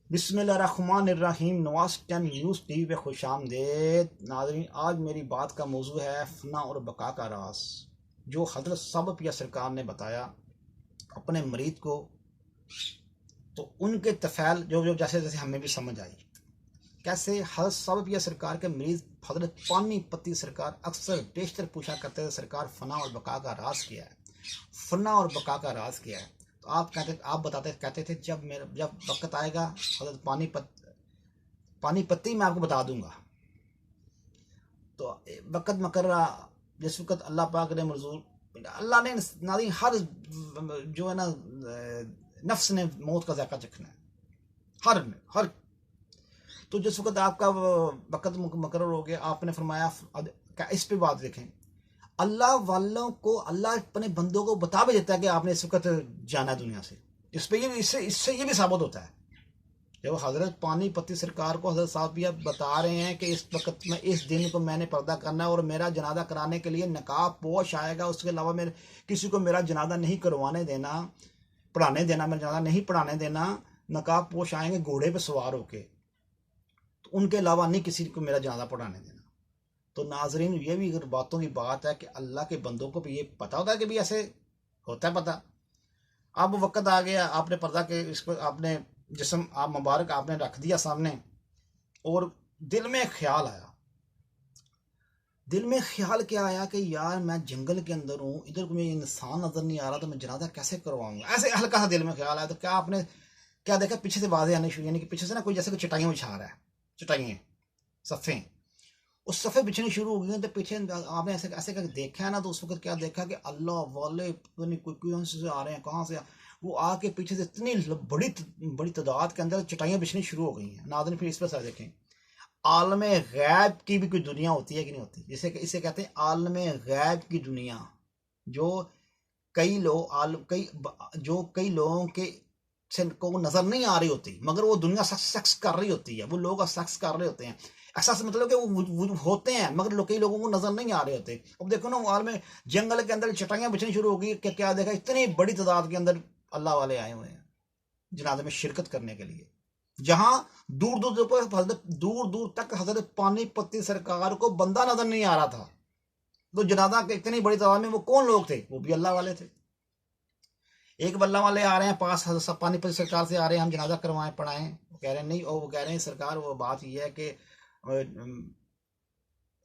बिस्मिल्लाहिर्रहमानिर्रहीम। Nawaz 10 news TV पे खुश आमदेद नाज़रीन। आज मेरी बात का मौजू है फना और बका का राज, जो हज़रत साहब सरकार ने बताया अपने मरीद को। तो उनके तफ़ैल जो जो जैसे जैसे हमें भी समझ आई, कैसे हज़रत साहब सरकार के मरीज हज़रत पानीपति सरकार अक्सर बेशतर पूछा करते थे, सरकार फना और बका का राज क्या है, फना और बका का राज क्या है। तो आप बताते कहते थे जब वक्त आएगा हज़रत पानीपति मैं आपको बता दूंगा। तो वक़्त मकर्रा जिस वक़्त अल्लाह पाक ने मंजूर, अल्लाह ने नाज़रीन हर जो है ना नफ्स ने मौत का जायका चखना है, हर हर। तो जिस वक़्त आपका वक़्त मुकर्रर हो गया, आपने फरमाया इस पे बात देखें, अल्लाह वालों को अल्लाह अपने बंदों को बता भी देता है कि आपने इस वक्त जाना है दुनिया से। इस पे ये इससे ये भी साबित होता है जब हज़रत पानीपति सरकार को हज़रत साहब बता रहे हैं कि इस वक्त में इस दिन को मैंने पर्दा करना है और मेरा जनाजा कराने के लिए नकाब पोश आएगा, उसके अलावा मेरे किसी को मेरा जनाजा नहीं करवाने देना, पढ़ाने देना, मेरा जनाजा नहीं पढ़ाने देना। नकाब पोश आएंगे घोड़े पे सवार होके, तो उनके अलावा नहीं किसी को मेरा जनाजा पढ़ाने देना। तो नाजरीन, ये भी अगर बातों की बात है कि अल्लाह के बंदों को भी ये पता होता है कि भी ऐसे होता है पता। अब वक्त आ गया, आपने पर्दा के इसको आपने जिस्म आप मुबारक आपने रख दिया सामने, और दिल में ख्याल आया। दिल में ख्याल क्या आया कि यार मैं जंगल के अंदर हूँ, इधर कोई इंसान नजर नहीं आ रहा, तो मैं जनाजा कैसे करवाऊंगा। ऐसे हल्का सा दिल में ख्याल आया। तो क्या आपने क्या देखा, पीछे से आवाजें आनी शुरू, यानी कि पीछे से ना कोई जैसे कोई चटाइयाँ बिछा रहा है, चटाइयाँ सफ़े, उस सफ़े बिछने शुरू हो गई। तो पीछे आपने ऐसे ऐसे करके देखा है ना, तो उस वक्त क्या देखा कि अल्लाह वाले कोई से आ रहे हैं, कहाँ से वो आके पीछे से इतनी बड़ी बड़ी तादाद के अंदर चटाइयाँ बिछनी शुरू हो गई हैं। नाज़रीन, फिर इस पर सर देखें, आलम गैब की भी कोई दुनिया होती है कि नहीं होती, जिसे इसे कहते हैं आलम गैब की दुनिया, जो कई लोग कई लोगों के से को नजर नहीं आ रही होती, मगर वो दुनिया सक्स कर रही होती है, वो लोग सक्स कर रहे होते हैं। ऐसा मतलब कि वो होते हैं मगर कई लोगों को नजर नहीं आ रहे होते। अब देखो ना, वाल में जंगल के अंदर चटाइयां बिछनी शुरू हो गई। क्या देखा, इतनी बड़ी तादाद के अंदर अल्लाह वाले आए हुए हैं जनाजे में शिरकत करने के लिए, जहां दूर दूर तक हजरत पानीपति सरकार को बंदा नजर नहीं आ रहा था। तो जनाजा के इतनी बड़ी तादाद में वो कौन लोग थे, वो भी अल्लाह वाले थे। एक बल्ला वाले आ रहे हैं पास, पानीपत सरकार से आ रहे हैं, हम जनाजा करवाएं पढ़ाएं। वो कह रहे हैं नहीं, और वो कह रहे हैं सरकार वो बात ये है कि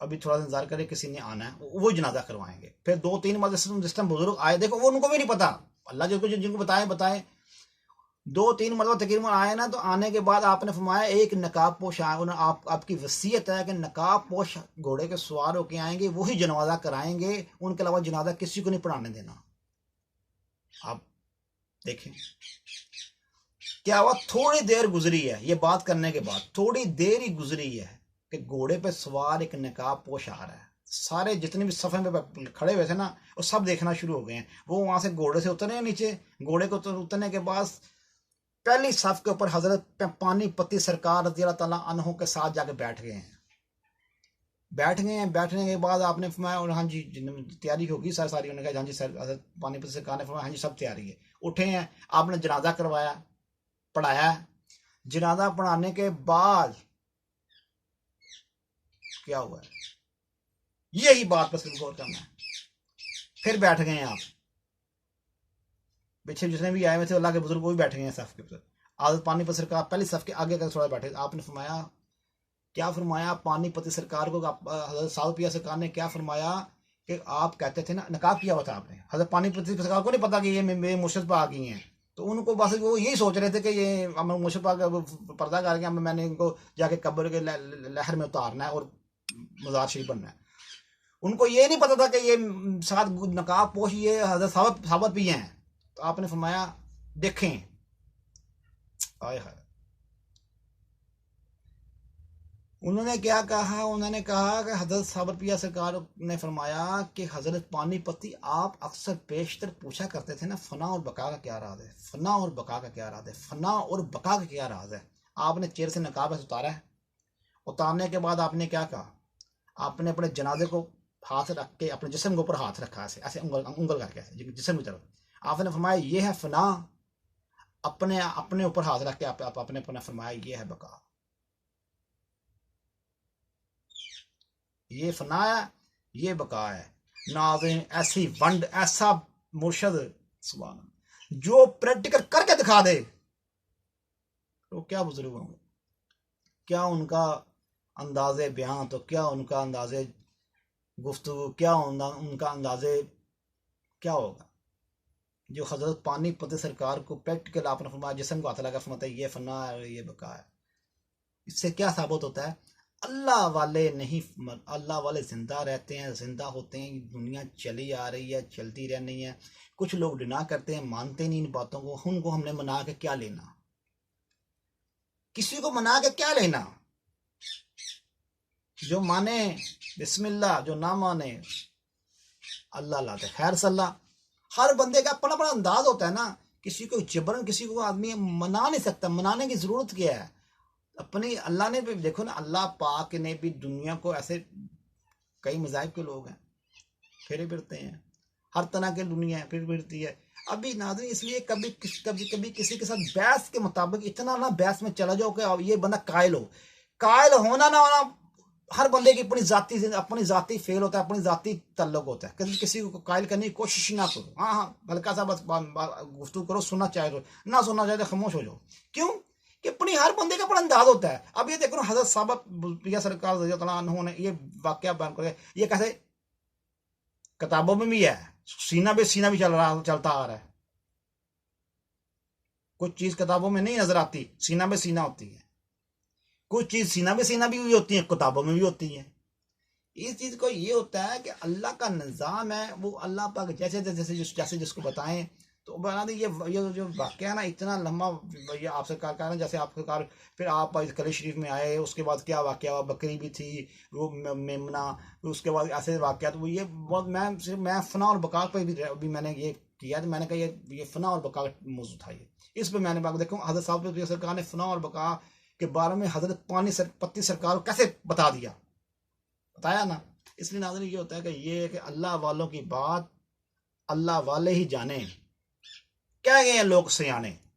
अभी थोड़ा इंतजार करें, किसी ने आना है, वो जनाजा करवाएंगे। फिर 2-3 बार जिस टाइम बुजुर्ग आए, देखो वो उनको भी नहीं पता, अल्लाह जिनको बताए 2-3 मरतबा तकरीबन आए ना। तो आने के बाद आपने फरमाया एक नकाब पोश आए, आपकी वसीयत है कि नकाब पोश घोड़े के सवार होके आएंगे, वही जनाजा कराएंगे, उनके अलावा जनाजा किसी को नहीं पढ़ाने देना। आप देखें क्या हुआ, थोड़ी देर गुजरी है ये बात करने के बाद, थोड़ी देर ही गुजरी है कि घोड़े पे सवार एक नकाब पोश आ रहा है। सारे जितने भी सफ़े में खड़े हुए थे ना, वो सब देखना शुरू हो गए हैं। वो वहां से घोड़े से उतरे हैं नीचे, घोड़े को उतरने के बाद पहली सफ के ऊपर हजरत पानीपति सरकार रज़ी अल्लाह तआला अन्हु के साथ जाके बैठ गए हैं। बैठने के बाद आपने फरमाया, और हाँ जी तैयारी होगी सर सारी। उन्होंने कहा हाँ जी सर, हजरत पानीपति सरकार ने फरमाया हाँ जी सब तैयारी है। उठे हैं, आपने जनाजा करवाया, पढ़ाया। जनाजा पढ़ाने के बाद क्या हुआ है, यही बात पर सिर्फ गौर करना है। फिर बैठ गए हैं आप, पीछे जितने भी आए हुए थे अल्लाह के बुजुर्ग वो भी बैठ गए हैं सफ के ऊपर। आदत पानीपत सरकार पहली सफ के आगे थोड़ा बैठे। आपने फरमाया, क्या फरमाया पानीपति सरकार को, हजरत साउपिया सरकार ने क्या फरमाया कि आप कहते थे ना, नकाब किया हुआ था आपने, हजरत पानीपति सरकार को नहीं पता कि ये मेरे मुर्शद पर आ गई हैं। तो उनको बस वो यही सोच रहे थे कि ये मुर्शद पर पर्दा कर गया, मैंने इनको जाके कब्र के लहर में उतारना है और मजार शरीफ बनना है। उनको ये नहीं पता था कि ये साथ नकाब पोश ये हजरत साहब भी हैं। तो आपने फरमाया देखें, आए हाय, उन्होंने क्या कहा, उन्होंने कहा कि हजरत साबरपिया सरकार ने फरमाया कि हजरत पानीपति आप अक्सर पेशतर पूछा करते थे ना, फना और बका का क्या राज है, फना और बका का क्या राज है, फना और बका का क्या राज है। आपने चेहरे से नकाब उतारा है। उतारने के बाद आपने क्या कहा, आपने अपने जनाजे को हाथ रख के अपने जिस्म के ऊपर हाथ रखा, ऐसे ऐसे उंगल करके, ऐसे जिस्म की तरफ। आपने फरमाया ये है फना अपने अपने ऊपर हाथ रख के आप अपने अपने फरमाया ये है बका, ये फना है, ये बका है। नाज़रीन ऐसी वंड, ऐसा मुर्शद सुभान अल्लाह, जो प्रैक्टिकल करके दिखा दे तो क्या बुजुर्ग होंगे, क्या उनका अंदाज़े बयां, तो क्या उनका अंदाज़े गुफ्तगू, क्या उनका अंदाज़े क्या होगा। जो हजरत पानीपत सरकार को प्रैक्टिकल आपने फरमाया, जिसम को हाथ लगा फरमाता है ये फना है, ये बका है। इससे क्या साबित होता है, अल्लाह वाले नहीं, अल्लाह वाले जिंदा रहते हैं, जिंदा होते हैं, दुनिया चली आ रही है, चलती रहनी है। कुछ लोग डिना करते हैं, मानते नहीं इन बातों को, उनको हमने मना के क्या लेना, किसी को मना के क्या लेना। जो माने बिस्मिल्लाह, जो ना माने अल्लाह लाते खैर सल्ला। हर बंदे का अपना अपना अंदाज होता है ना, किसी को जबरन किसी को आदमी मना नहीं सकता, मनाने की जरूरत क्या है। अपनी अल्लाह ने भी देखो ना, अल्लाह पाक ने भी दुनिया को ऐसे, कई मज़ाहिब के लोग हैं, फेरे फिरते हैं, हर तरह की दुनिया है फिर फिरती है। अभी नाज़रीन इसलिए कभी कभी किसी के साथ बहस के मुताबिक इतना ना बहस में चला जाओ कि ये बंदा कायल हो। कायल होना ना होना हर बंदे की अपनी जाती फेल होता है, अपनी जाती तल्लुक होता है। कभी किसी को कायल करने की कोशिश ना करो। हाँ हाँ, हल्का सा बस गुफ्तगू करो, सुनना चाहे तो, ना सुनना चाहे तो खामोश हो जाओ। क्यों कि अपनी हर बंदे का अपना अंदाज होता है। अब ये देखो ना, हजरत साहब या सरकार उन्होंने ये वाकया बयान कर, ये कैसे किताबों में भी है, सीना भी चलता आ रहा है। कुछ चीज किताबों में नहीं नजर आती, सीना में सीना होती है। कुछ चीज सीना भी होती है, किताबों में भी होती है। इस चीज को ये होता है कि अल्लाह का निज़ाम है, वो अल्लाह पाक जैसे जैसे जैसे जिसको बताएं तो बना दे। ये जो वाक्य है ना, इतना लंबा, ये आप सरकार का ना, जैसे आप सरकार फिर आप कली शरीफ में आए, उसके बाद क्या वाक्य हुआ, बकरी भी थी, वो मेमना, उसके बाद ऐसे वाक्य, तो ये बहुत, मैं फना और बका पर भी मैंने ये किया, तो मैंने कहा ये फना और बका मौजूद था। ये इस पर मैंने बात देखो, हजरत साहब सरकार ने फना और बका के बारे में हजरत पत्ती सरकार को कैसे बता दिया, बताया ना। इसलिए नाज़रीन ये होता है कि ये कि अल्लाह वालों की बात अल्लाह वाले ही जाने, क्या गए हैं लोग सियाने।